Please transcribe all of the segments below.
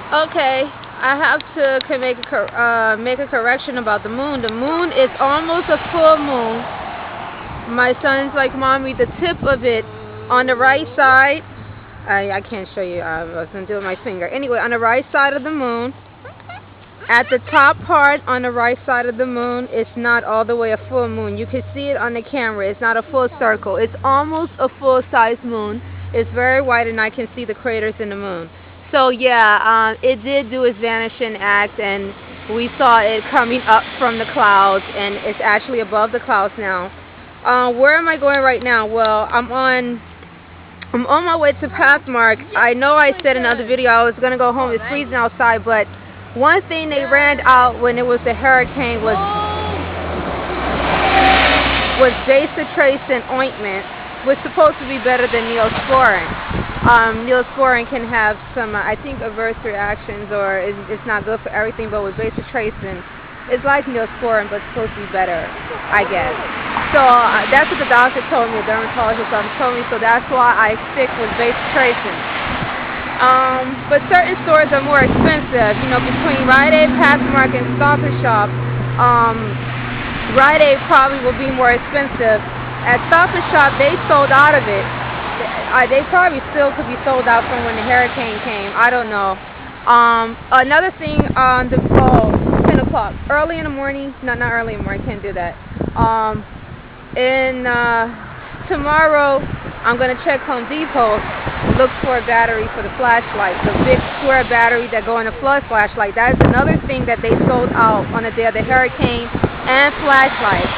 Okay, I have to make a correction about the moon. The moon is almost a full moon. My son's like, Mommy, the tip of it on the right side. I can't show you. I was going to do it with my finger. Anyway, on the right side of the moon, at the top part on the right side of the moon, it's not all the way a full moon. You can see it on the camera. It's not a full circle. It's almost a full-size moon. It's very white, and I can see the craters in the moon. So yeah, it did do its vanishing act, and we saw it coming up from the clouds, and it's actually above the clouds now. Where am I going right now? Well, I'm on my way to Pathmark. I know I said in another video I was going to go home. It's freezing outside, but one thing they ran out when it was the hurricane was Beta-Tracin ointment, which is supposed to be better than Neosporin. Neosporin can have some, I think, adverse reactions, or it's not good for everything, but with Beta-Tracin, it's like Neosporin, but it's supposed to be better, I guess. So that's what the doctor told me, the dermatologist told me, so that's why I stick with Beta-Tracin. But certain stores are more expensive, you know, between Rite Aid, Pathmark, and Stop & Shop. Rite Aid probably will be more expensive. At Stop & Shop, they sold out of it. They probably still could be sold out from when the hurricane came. I don't know. Another thing on the 10 o'clock, early in the morning. No, not early in the morning. Can't do that. Tomorrow, I'm gonna check Home Depot. Look for a battery for the flashlight, the big square battery that go in a flood flashlight. That is another thing that they sold out on the day of the hurricane, and flashlights.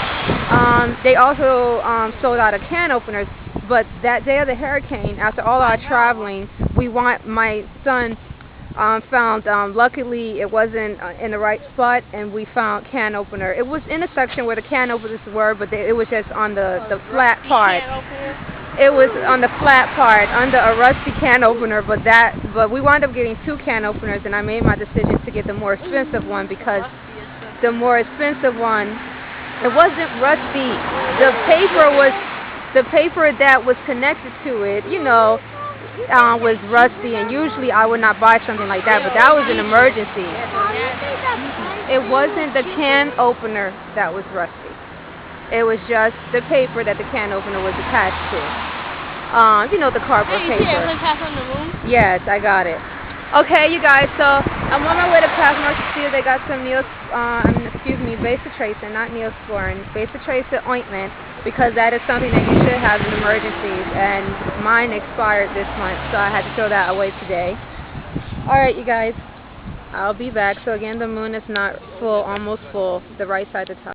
They also sold out of can openers. But that day of the hurricane, after all our traveling, my son found, luckily it wasn't in the right spot, and we found can opener. It was in a section where the can openers were, but it was just on the flat part. It was on the flat part under a rusty can opener, but we wound up getting 2 can openers, and I made my decision to get the more expensive one, because the more expensive one, it wasn't rusty. The paper that was connected to it, you know, was rusty, and usually I would not buy something like that, but that was an emergency. It wasn't the can opener that was rusty. It was just the paper that the can opener was attached to. You know, the cardboard paper. Yes, I got it. Okay, you guys, so I'm on my way to Pathmark to see if they got some Beta-Tracin, not Neosporin, Beta-Tracin ointment, because that is something that you should have in emergencies, and mine expired this month, so I had to throw that away today. Alright, you guys, I'll be back. So again, the moon is not full, almost full, the right side of the top.